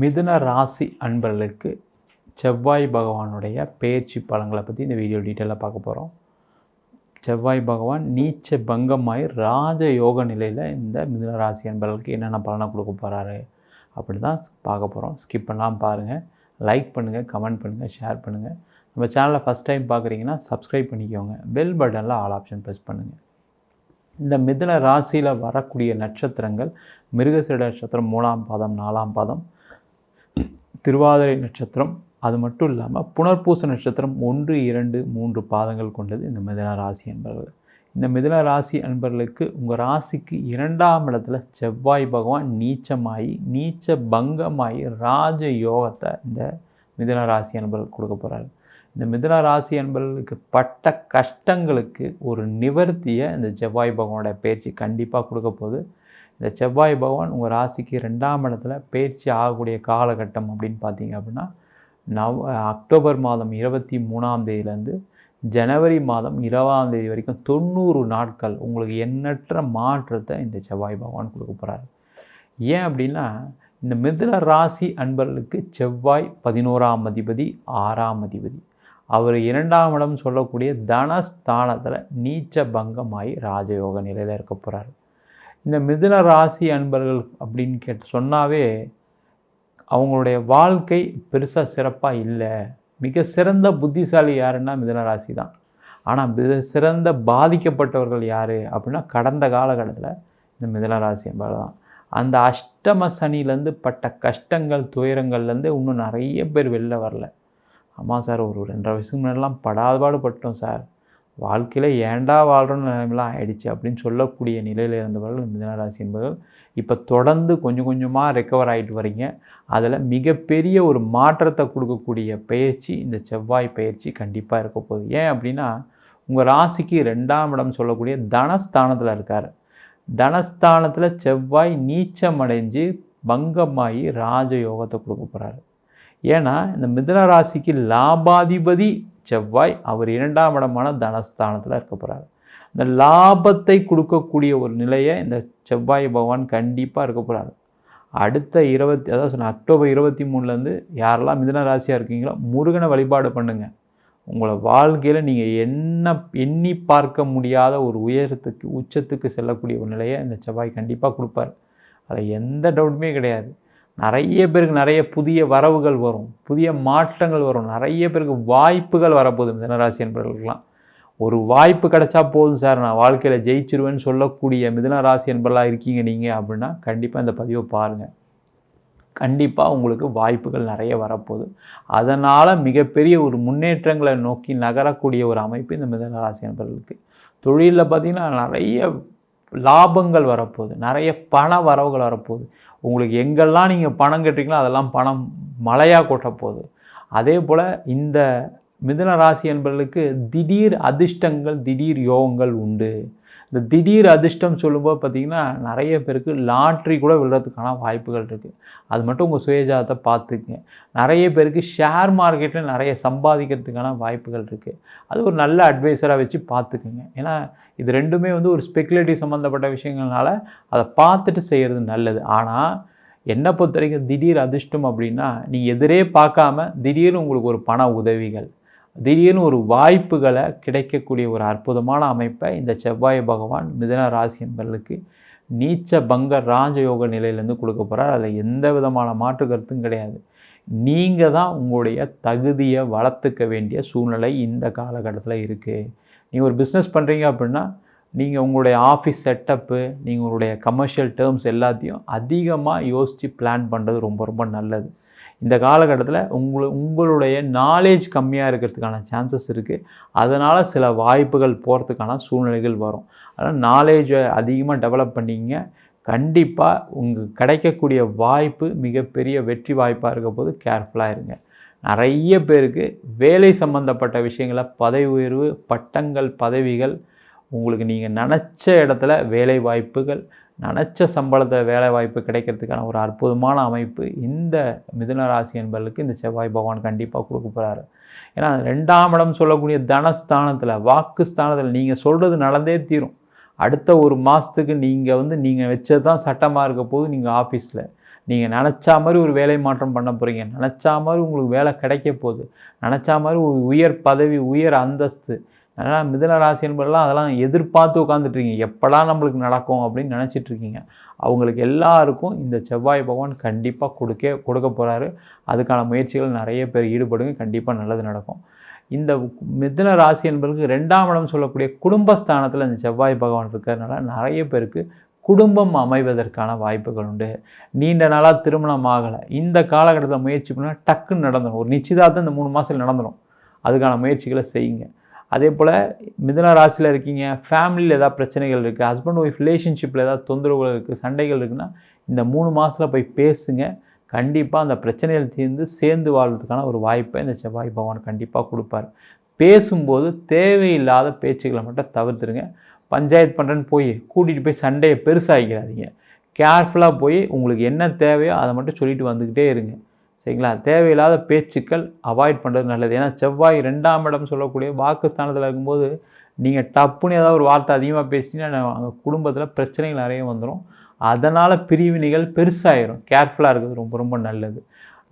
மிதுன ராசி அன்பர்களுக்கு செவ்வாய் பகவானுடைய பெயர்ச்சி பலன்களை பற்றி இந்த வீடியோ டீட்டெயிலாக பார்க்க போகிறோம். செவ்வாய் பகவான் நீச்ச பங்கமாய் ராஜ யோக நிலையில் இந்த மிதுன ராசி அன்பர்களுக்கு என்னென்ன பலனை கொடுக்க போகிறாரு அப்படி தான் பார்க்க போகிறோம். ஸ்கிப் பண்ணாமல் பாருங்கள், லைக் பண்ணுங்கள், கமெண்ட் பண்ணுங்கள், ஷேர் பண்ணுங்கள். நம்ம சேனலை ஃபஸ்ட் டைம் பார்க்குறீங்கன்னா சப்ஸ்கிரைப் பண்ணிக்கோங்க. பெல் பட்டனில் ஆல் ஆப்ஷன் ப்ரெஸ் பண்ணுங்கள். இந்த மிதுன ராசியில் வரக்கூடிய நட்சத்திரங்கள் மிருகசீட நட்சத்திரம் 3ஆம் பாதம், 4ஆம் பாதம், திருவாதிரை நட்சத்திரம், அது மட்டும் இல்லாமல் புனர்பூச நட்சத்திரம் 1, 2, 3 பாதங்கள் கொண்டது இந்த மிதுன ராசி அன்பர்கள். இந்த மிதுன ராசி அன்பர்களுக்கு உங்கள் ராசிக்கு 2ஆம் இடத்துல செவ்வாய் பகவான் நீச்ச பங்கமாகி ராஜ யோகத்தை இந்த மிதுன ராசி அன்பர்கள் கொடுக்க போகிறாரு. இந்த மிதுன ராசி அன்பர்களுக்கு பட்ட கஷ்டங்களுக்கு ஒரு நிவர்த்தியை இந்த செவ்வாய் பகவானோட பயிற்சி கண்டிப்பாக கொடுக்க போகுது. இந்த செவ்வாய் பகவான் உங்கள் ராசிக்கு 2ஆம் இடத்துல பயிற்சி ஆகக்கூடிய காலகட்டம் அப்படின்னு பார்த்தீங்க அப்படின்னா அக்டோபர் மாதம் 23ஆம் தேதியிலேருந்து ஜனவரி மாதம் 20ஆம் தேதி வரைக்கும் 90 நாட்கள் உங்களுக்கு எண்ணற்ற மாற்றத்தை இந்த செவ்வாய் பகவான் கொடுக்க போகிறாரு. ஏன் அப்படின்னா இந்த மிதுன ராசி அன்பர்களுக்கு செவ்வாய் 11ஆம் அதிபதி, 6ஆம் அதிபதி. அவர் 2ஆம் இடம் சொல்லக்கூடிய தனஸ்தானத்தில் நீச்ச பங்கமாகி ராஜயோக நிலையில் இருக்க போகிறார். இந்த மிதுன ராசி அன்பர்கள் அப்படின்னு சொன்னாவே அவங்களுடைய வாழ்க்கை பெருசாக சிறப்பாக இல்லை. மிக சிறந்த புத்திசாலி யாருன்னா மிதுன ராசி தான். ஆனால் மிக சிறந்த பாதிக்கப்பட்டவர்கள் யார் அப்படின்னா கடந்த காலகட்டத்தில் இந்த மிதுன ராசி அன்பர்கள் தான். அந்த அஷ்டம சனிலேருந்து பட்ட கஷ்டங்கள், துயரங்கள்லேருந்து இன்னும் நிறைய பேர் வெளில வரல. ஆமாம் சார், ஒரு 2.5 வயசுக்கு முன்னாடிலாம் படாதபாடு பட்டோம் சார், வாழ்க்கையில் ஏண்டா வாழ்கிறோன்னு நிலைமைலாம் ஆயிடுச்சு அப்படின்னு சொல்லக்கூடிய நிலையில் இருந்தவர்கள் மிதுன ராசி என்பவர்கள் இப்போ தொடர்ந்து கொஞ்சம் கொஞ்சமாக ரெக்கவர் ஆகிட்டு வரீங்க. அதில் மிகப்பெரிய ஒரு மாற்றத்தை கொடுக்கக்கூடிய பயிற்சி இந்த செவ்வாய் பயிற்சி கண்டிப்பாக இருக்க போகுது. ஏன் அப்படின்னா உங்கள் ராசிக்கு 2ஆம் இடம் சொல்லக்கூடிய தனஸ்தானத்தில் இருக்கார். தனஸ்தானத்தில் செவ்வாய் நீச்சமடைஞ்சு பங்கமாகி ராஜயோகத்தை கொடுக்க போகிறாரு. ஏன்னா இந்த மிதுன ராசிக்கு லாபாதிபதி செவ்வாய், அவர் 2ஆம் இடமான தனஸ்தானத்தில் இருக்க போகிறார். இந்த லாபத்தை கொடுக்கக்கூடிய ஒரு நிலையை இந்த செவ்வாய் பகவான் கண்டிப்பாக இருக்க போகிறார். அடுத்த அக்டோபர் 23 யாரெல்லாம் மிதுன ராசியாக இருக்கீங்களோ முருகனை வழிபாடு பண்ணுங்கள். உங்களை வாழ்க்கையில் நீங்கள் எண்ணி பார்க்க முடியாத ஒரு உச்சத்துக்கு செல்லக்கூடிய ஒரு நிலையை இந்த செவ்வாய் கண்டிப்பாக கொடுப்பார். அதில் எந்த டவுட்டுமே கிடையாது. நிறைய பேருக்கு நிறைய புதிய வரவுகள் வரும், புதிய மாற்றங்கள் வரும், நிறைய பேருக்கு வாய்ப்புகள் வரப்போகுது. மிதுனராசி என்பவர்களுக்கெல்லாம் ஒரு வாய்ப்பு கிடைச்சா போதும் சார், நான் வாழ்க்கையில் ஜெயிச்சிருவேன்னு சொல்லக்கூடிய மிதுனராசி என்பவர்களாக இருக்கீங்க நீங்கள் அப்படின்னா கண்டிப்பாக இந்த பதிவை பாருங்கள். கண்டிப்பாக உங்களுக்கு வாய்ப்புகள் நிறைய வரப்போகுது. அதனால் மிகப்பெரிய ஒரு முன்னேற்றங்களை நோக்கி நகரக்கூடிய ஒரு அமைப்பு இந்த மிதுனராசி என்பவர்களுக்கு. தொழிலில் பார்த்திங்கன்னா நிறைய லாபங்கள் வரப்போகுது, நிறைய பண வரவுகள் வரப்போகுது. உங்களுக்கு எங்கெல்லாம் நீங்கள் பணம் கட்டுறீங்களோ அதெல்லாம் பணம் மழையாக கொட்டப்போகுது. அதே போல் இந்த மிதுன ராசி என்பவர்களுக்கு திடீர் அதிர்ஷ்டங்கள், திடீர் யோகங்கள் உண்டு. இந்த திடீர் அதிர்ஷ்டம் சொல்லும்போது பார்த்திங்கன்னா நிறைய பேருக்கு லாட்ரி கூட விழுறதுக்கான வாய்ப்புகள் இருக்குது. அது மட்டும் உங்கள் சுயஜாதத்தை பார்த்துக்குங்க. நிறைய பேருக்கு ஷேர் மார்க்கெட்டில் நிறைய சம்பாதிக்கிறதுக்கான வாய்ப்புகள் இருக்குது. அது ஒரு நல்ல அட்வைஸராக வச்சு பார்த்துக்குங்க. ஏன்னா இது ரெண்டுமே ஒரு ஸ்பெக்குலேட்டிவ் சம்மந்தப்பட்ட விஷயங்கள்னால அதை பார்த்துட்டு செய்கிறது நல்லது. ஆனால் என்னை பொறுத்த வரைக்கும் திடீர் அதிர்ஷ்டம் அப்படின்னா நீங்கள் எதிரே பார்க்காம திடீர்னு உங்களுக்கு ஒரு பண உதவிகள், திடீர்னு ஒரு வாய்ப்புகளை கிடைக்கக்கூடிய ஒரு அற்புதமான அமைப்பை இந்த செவ்வாய் பகவான் மிதுன ராசி என்பவர்களுக்கு நீச்ச பங்க ராஜயோக நிலையிலேருந்து கொடுக்க போகிறார். அதில் எந்த விதமான மாற்று கருத்தும் கிடையாது. நீங்கள் தான் உங்களுடைய தகுதியை வளர்த்துக்க வேண்டிய சூழ்நிலை இந்த காலகட்டத்தில் இருக்குது. நீங்கள் ஒரு பிஸ்னஸ் பண்ணுறீங்க அப்படின்னா நீங்கள் உங்களுடைய ஆஃபீஸ் செட்டப்பு, நீங்கள் உங்களுடைய கமர்ஷியல் டேர்ம்ஸ் எல்லாத்தையும் அதிகமாக யோசித்து பிளான் பண்ணுறது ரொம்ப ரொம்ப நல்லது. இந்த காலகட்டத்தில் உங்களுடைய நாலேஜ் கம்மியாக இருக்கிறதுக்கான சான்சஸ் இருக்குது. அதனால் சில வாய்ப்புகள் போகிறதுக்கான சூழ்நிலைகள் வரும். அதனால் நாலேஜை அதிகமாக டெவலப் பண்ணிங்க. கண்டிப்பாக உங்களுக்கு கிடைக்கக்கூடிய வாய்ப்பு மிகப்பெரிய வெற்றி வாய்ப்பாக இருக்க போது கேர்ஃபுல்லாக இருங்க. நிறைய பேருக்கு வேலை சம்மந்தப்பட்ட விஷயங்களை, பதவி உயர்வு, பட்டங்கள், பதவிகள், உங்களுக்கு நீங்கள் நினச்ச இடத்துல வேலை வாய்ப்புகள், நினச்ச சம்பளத்தை வேலை வாய்ப்பு கிடைக்கிறதுக்கான ஒரு அற்புதமான அமைப்பு இந்த மிதுன ராசி என்பவர்களுக்கு இந்த செவ்வாய் பகவான் கண்டிப்பாக கொடுக்க போகிறாரு. ஏன்னா 2ஆம் இடம் சொல்லக்கூடிய தனஸ்தானத்தில், வாக்கு ஸ்தானத்தில் நீங்கள் சொல்கிறது நடந்தே தீரும். அடுத்த ஒரு மாதத்துக்கு நீங்கள் வச்சது தான் சட்டமாக இருக்க போது. நீங்கள் ஆஃபீஸில் நீங்கள் நினச்சா மாதிரி ஒரு வேலை மாற்றம் பண்ண போகிறீங்க, நினச்சா மாதிரி உங்களுக்கு வேலை கிடைக்க போகுது, நினச்சா மாதிரி ஒரு உயர் பதவி, உயர் அந்தஸ்து. அதனால் மிதுன ராசி என்பதெல்லாம் அதெல்லாம் எதிர்பார்த்து உட்காந்துட்ருக்கீங்க, எப்படா நம்மளுக்கு நடக்கும் அப்படின்னு நினச்சிட்ருக்கீங்க. அவங்களுக்கு எல்லாருக்கும் இந்த செவ்வாய் பகவான் கண்டிப்பாக கொடுக்க போகிறாரு. அதுக்கான முயற்சிகள் நிறைய பேர் ஈடுபடுங்க, கண்டிப்பாக நல்லது நடக்கும். இந்த மிதுன ராசி என்பதற்கு 2ஆம் இடம் சொல்லக்கூடிய குடும்பஸ்தானத்தில் இந்த செவ்வாய் பகவான் இருக்கிறதுனால நிறைய பேருக்கு குடும்பம் அமைவதற்கான வாய்ப்புகள் உண்டு. நீண்ட நாளாக திருமணம் ஆகலை, இந்த காலகட்டத்தில் முயற்சி பண்ணால் டக்குன்னு நடந்துடும். ஒரு நிச்சயதார்த்தம் இந்த 3 மாதத்தில் நடந்துடும். அதுக்கான முயற்சிகளை செய்யுங்க. அதே போல் மிதுன ராசியில் இருக்கீங்க, ஃபேமிலியில் ஏதாவது பிரச்சனைகள் இருக்குது, ஹஸ்பண்ட் ஒய்ஃப் ரிலேஷன்ஷிப்பில் ஏதாவது தொந்தரவுகள் இருக்குது, சண்டைகள் இருக்குன்னா இந்த 3 மாதத்தில் போய் பேசுங்க. கண்டிப்பாக அந்த பிரச்சனைகள் சேர்ந்து வாழ்றதுக்கான ஒரு வாய்ப்பை இந்த செவ்வாய் பகவான் கண்டிப்பாக கொடுப்பார். பேசும்போது தேவையில்லாத பேச்சுக்களை மட்டும் தவிர்த்துருங்க. பஞ்சாயத்து பண்ணுறேன்னு கூட்டிகிட்டு போய் சண்டையை பெருசாகிக்கிறாதீங்க. கேர்ஃபுல்லாக போய் உங்களுக்கு என்ன தேவையோ அதை மட்டும் சொல்லிட்டு வந்துக்கிட்டே இருங்க. சரிங்களா? தேவையில்லாத பேச்சுக்கள் அவாய்ட் பண்ணுறது நல்லது. ஏன்னா செவ்வாய் 2ஆம் இடம் சொல்லக்கூடிய வாக்குஸ்தானத்தில் இருக்கும்போது நீங்கள் டப்புன்னு ஏதாவது ஒரு வார்த்தை அதிகமாக பேசிட்டீங்கன்னா அங்கே குடும்பத்தில் பிரச்சனைகள் நிறைய வந்துடும். அதனால் பிரிவினைகள் பெருசாகிடும். கேர்ஃபுல்லாக இருக்கிறது ரொம்ப ரொம்ப நல்லது.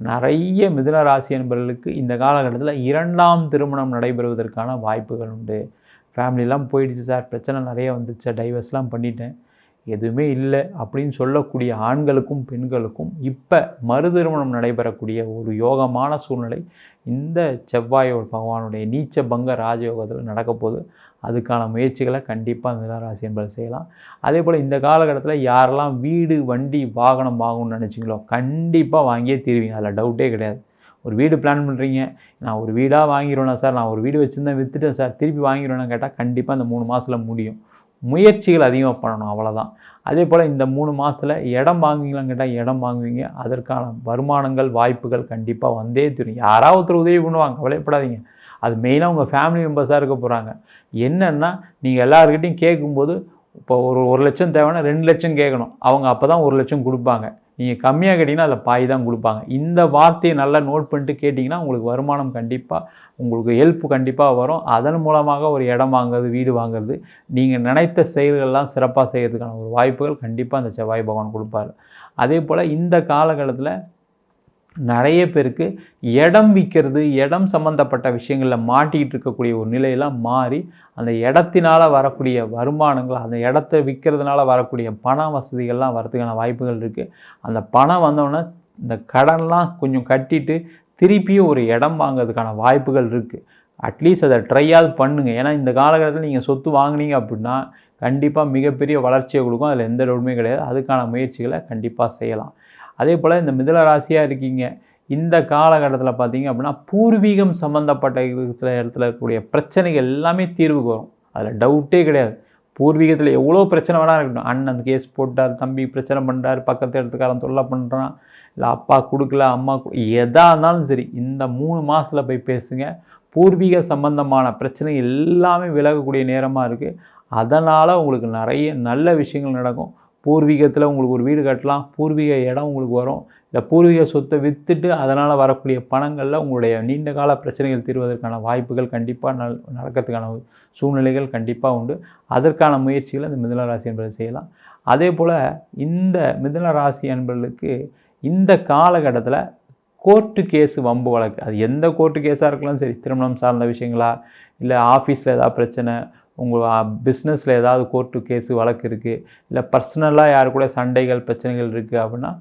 நிறைய மிதுன ராசி என்பவர்களுக்கு இந்த காலகட்டத்தில் 2ஆம் திருமணம் நடைபெறுவதற்கான வாய்ப்புகள் உண்டு. ஃபேமிலிலாம் போயிடுச்சு சார், பிரச்சனை நிறைய வந்துச்சு, டைவர்ஸ்லாம் பண்ணிட்டேன், எதுவுமே இல்லை அப்படின்னு சொல்லக்கூடிய ஆண்களுக்கும் பெண்களுக்கும் இப்போ மறுதிருமணம் நடைபெறக்கூடிய ஒரு யோகமான சூழ்நிலை இந்த செவ்வாய் பகவானுடைய நீச்ச பங்க ராஜயோகத்தில் நடக்க போகுது. அதுக்கான முயற்சிகளை கண்டிப்பாக மிதுன ராசி என்பது செய்யலாம். அதே போல் இந்த காலகட்டத்தில் யாரெல்லாம் வீடு, வண்டி, வாகனம் வாங்கணும்னு நினச்சிங்களோ கண்டிப்பாக வாங்கியே தீருவீங்க, அதில் டவுட்டே கிடையாது. ஒரு வீடு பிளான் பண்ணுறீங்க, நான் ஒரு வீடாக வாங்கிடுவேனா சார், நான் ஒரு வீடு வச்சுருந்தேன் விற்றுட்டேன் சார், திருப்பி வாங்கிடுவேனா கேட்டால் கண்டிப்பாக இந்த 3 மாதத்தில் முடியும். முயற்சிகள் அதிகமாக பண்ணணும், அவ்வளோதான். அதே போல் இந்த 3 மாதத்தில் இடம் வாங்குவீங்களான்னு கேட்டால் இடம் வாங்குவீங்க. அதற்கான வருமானங்கள், வாய்ப்புகள் கண்டிப்பாக வந்தே தரும். யாராவது ஒருத்தர் உதவி பண்ணுவாங்க, கவலைப்படாதீங்க. அது மெயினாக உங்கள் ஃபேமிலி மெம்பர்ஸாக இருக்க போகிறாங்க. என்னென்னா நீங்கள் எல்லாருக்கிட்டையும் கேட்கும்போது இப்போ ஒரு 1 லட்சம் தேவைன்னா 2 லட்சம் கேட்கணும். அவங்க அப்போ தான் 1 லட்சம் கொடுப்பாங்க. நீங்கள் கம்மியாக கேட்டிங்கன்னா அதில் பாய் தான் கொடுப்பாங்க. இந்த வார்த்தையை நல்லா நோட் பண்ணிட்டு கேட்டிங்கன்னா உங்களுக்கு வருமானம் கண்டிப்பாக, உங்களுக்கு ஹெல்ப் கண்டிப்பாக வரும். அதன் மூலமாக ஒரு இடம் வாங்குறது, வீடு வாங்குறது, நீங்கள் நினைத்த செயல்கள்லாம் சிறப்பாக செய்கிறதுக்கான ஒரு வாய்ப்புகள் கண்டிப்பாக அந்த செவ்வாய் பகவான் கொடுப்பார். அதே போல் இந்த காலகட்டத்தில் நிறைய பேருக்கு இடம் விற்கிறது, இடம் சம்மந்தப்பட்ட விஷயங்களில் மாட்டிக்கிட்டு இருக்கக்கூடிய ஒரு நிலையெல்லாம் மாறி அந்த இடத்தினால் வரக்கூடிய வருமானங்கள், அந்த இடத்த விற்கிறதுனால வரக்கூடிய பண வசதிகள்லாம் வரதுக்கான வாய்ப்புகள் இருக்குது. அந்த பணம் வந்தோடனே இந்த கடன்லாம் கொஞ்சம் கட்டிட்டு திருப்பியும் ஒரு இடம் வாங்கிறதுக்கான வாய்ப்புகள் இருக்குது. அட்லீஸ்ட் அதை ட்ரையாவது பண்ணுங்கள். ஏன்னா இந்த காலகட்டத்தில் நீங்கள் சொத்து வாங்கினீங்க அப்படின்னா கண்டிப்பாக மிகப்பெரிய வளர்ச்சியை கொடுக்கும், அதில் எந்த டவுட்டுமே கிடையாது. அதுக்கான முயற்சிகளை கண்டிப்பாக செய்யலாம். அதே போல் இந்த மிதுன ராசியாக இருக்கீங்க, இந்த காலகட்டத்தில் பார்த்தீங்க அப்படின்னா பூர்வீகம் சம்மந்தப்பட்ட இடத்துல இருக்கக்கூடிய பிரச்சனைகள் எல்லாமே தீர்வுக்கு வரும், அதில் டவுட்டே கிடையாது. பூர்வீகத்தில் எவ்வளோ பிரச்சனை வேணால் இருக்கட்டும், அண்ணன் கேஸ் போட்டார், தம்பி பிரச்சனை பண்ணுறார், பக்கத்து இடத்துக்காரன் தொல்லை பண்ணுறான், இல்லை அப்பா கொடுக்கல, அம்மா எதாக இருந்தாலும் சரி, இந்த 3 மாதத்தில் போய் பேசுங்க. பூர்வீக சம்பந்தமான பிரச்சனை எல்லாமே விலகக்கூடிய நேரமாக இருக்குது. அதனால் உங்களுக்கு நிறைய நல்ல விஷயங்கள் நடக்கும். பூர்வீகத்தில் உங்களுக்கு ஒரு வீடு கட்டலாம், பூர்வீக இடம் உங்களுக்கு வரும், இல்லை பூர்வீக சொத்தை விற்றுட்டு அதனால் வரக்கூடிய பணங்களில் உங்களுடைய நீண்ட கால பிரச்சனைகள் தீர்வதற்கான வாய்ப்புகள் கண்டிப்பாக நடக்கிறதுக்கான சூழ்நிலைகள் கண்டிப்பாக உண்டு. அதற்கான முயற்சிகளை இந்த மிதுன ராசி என்பதை செய்யலாம். அதே போல் இந்த மிதுன ராசி என்பவர்களுக்கு இந்த காலகட்டத்தில் கோர்ட்டு கேஸு, வம்பு வழக்கு, அது எந்த கோர்ட்டு கேஸாக இருக்கலாம் சரி, திருமணம் சார்ந்த விஷயங்களா, இல்லை ஆஃபீஸில் ஏதாவது பிரச்சனை, உங்கள் பிஸ்னஸில் ஏதாவது கோர்ட்டு கேஸு வழக்கு இருக்குது, இல்லை பர்சனலாக யாரு கூட சண்டைகள் பிரச்சனைகள் இருக்குது அப்படின்னா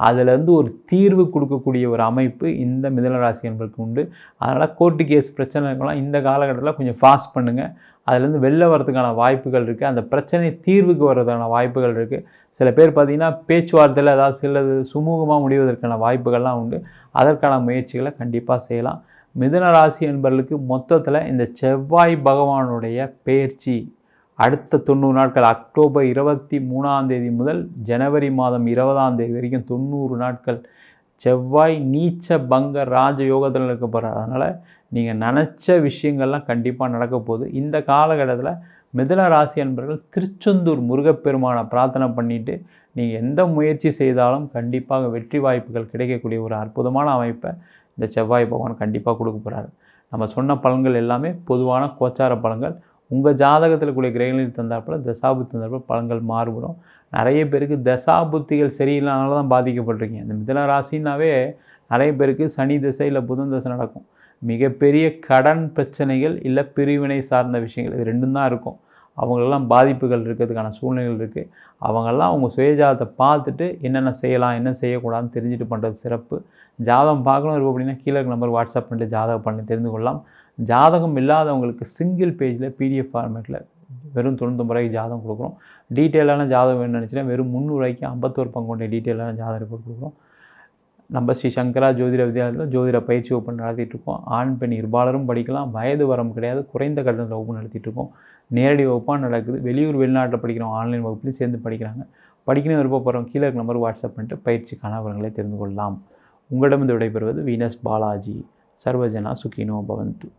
அதிலேருந்து ஒரு தீர்வு கொடுக்கக்கூடிய ஒரு அமைப்பு இந்த மிதுன ராசி என்பதற்கு உண்டு. அதனால் கோர்ட்டு கேஸ் பிரச்சனைகள்லாம் இந்த காலகட்டத்தில் கொஞ்சம் ஃபாஸ்ட் பண்ணுங்கள். அதுலேருந்து வெளில வரதுக்கான வாய்ப்புகள் இருக்குது. அந்த பிரச்சனை தீர்வுக்கு வர்றதுக்கான வாய்ப்புகள் இருக்குது. சில பேர் பார்த்திங்கன்னா பேச்சுவார்த்தையில் ஏதாவது சிலது சுமூகமாக முடிவதற்கான வாய்ப்புகள்லாம் உண்டு. அதற்கான முயற்சிகளை கண்டிப்பாக செய்யலாம். மிதுன ராசி என்பவர்களுக்கு மொத்தத்தில் இந்த செவ்வாய் பகவானுடைய பெயர்ச்சி அடுத்த 90 நாட்கள், அக்டோபர் 23ஆம் தேதி முதல் ஜனவரி மாதம் 20ஆம் தேதி வரைக்கும் 90 நாட்கள் செவ்வாய் நீச்ச பங்க ராஜயோகத்தில் இருக்க போகிறார். அதனால் நீங்கள் நினச்ச விஷயங்கள்லாம் கண்டிப்பாக நடக்க போகுது. இந்த காலகட்டத்தில் மிதுன ராசி என்பவர்கள் திருச்செந்தூர் முருகப்பெருமானை பிரார்த்தனை பண்ணிவிட்டு நீங்கள் எந்த முயற்சி செய்தாலும் கண்டிப்பாக வெற்றி வாய்ப்புகள் கிடைக்கக்கூடிய ஒரு அற்புதமான அமைப்பை இந்த செவ்வாய் பகவான் கண்டிப்பாக கொடுக்க போகிறாரு. நம்ம சொன்ன பலன்கள் எல்லாமே பொதுவான கோச்சார பலன்கள். உங்கள் ஜாதகத்தில் கூடிய கிரகங்களில் தந்தாப்புல தசாபுத்தி தந்தாப்புல பலன்கள் மாறுபடும். நிறைய பேருக்கு தசாபுத்திகள் சரியில்லாதனால தான் பாதிக்கப்பட்டிருக்கீங்க. இந்த மிதுன ராசினாவே நிறைய பேருக்கு சனி திசை இல்லை புதன் திசை நடக்கும். மிகப்பெரிய கடன் பிரச்சனைகள் இல்லை பிரிவினை சார்ந்த விஷயங்கள் இது ரெண்டும் தான் இருக்கும். அவங்களெல்லாம் பாதிப்புகள் இருக்கிறதுக்கான சூழ்நிலைகள் இருக்குது. அவங்கெல்லாம் அவங்க சுயஜாதத்தை பார்த்துட்டு என்னென்ன செய்யலாம் என்ன செய்யக்கூடாதுன்னு தெரிஞ்சுட்டு பண்ணுறது சிறப்பு. ஜாதகம் பார்க்கணும் இருக்கும் அப்படின்னா கீழே இருக்க நம்பர் வாட்ஸ்அப் பண்ணிட்டு ஜாதகம் பண்ணி தெரிந்து கொள்ளலாம். ஜாதகம் இல்லாதவங்களுக்கு சிங்கிள் பேஜில் பிடிஎஃப் ஃபார்மேட்டில் வெறும் 99 ரூபாய்க்கு ஜாதகம் கொடுக்குறோம். டீட்டெயிலான ஜாதகம் வேணும்னு நினச்சினா வெறும் 300 ரூபாய்க்கு 51 பங்கு கொண்ட டீட்டெயிலான ஜாதகம் ரிப்போர்ட் கொடுக்குறோம். நம்ம ஸ்ரீ சங்கரா ஜோதிட வித்யாலயத்தில் ஜோதிட பயிற்சி வகுப்பு நடத்திட்டுருக்கோம். ஆண் பெண் இருபாலரும் படிக்கலாம். வயது வரம்பு கிடையாது. குறைந்த கட்டணத்தில் வகுப்பு நடத்திட்டுருக்கோம். நேரடி வகுப்பாக நடக்குது. வெளியூர் வெளிநாட்டில் படிக்கிறோம். ஆன்லைன் வகுப்புலையும் சேர்ந்து படிக்கிறாங்க. படிக்கணும் விருப்பப்படுறவங்க கீழே இருக்க நம்பர் வாட்ஸ்அப் பண்ணிட்டு பயிற்சிக்கான விவரங்களை தெரிந்து கொள்ளலாம். உங்களிடம் விடைபெறுவது வீனஸ் பாலாஜி. சர்வஜனா சுகினோ பவந்து.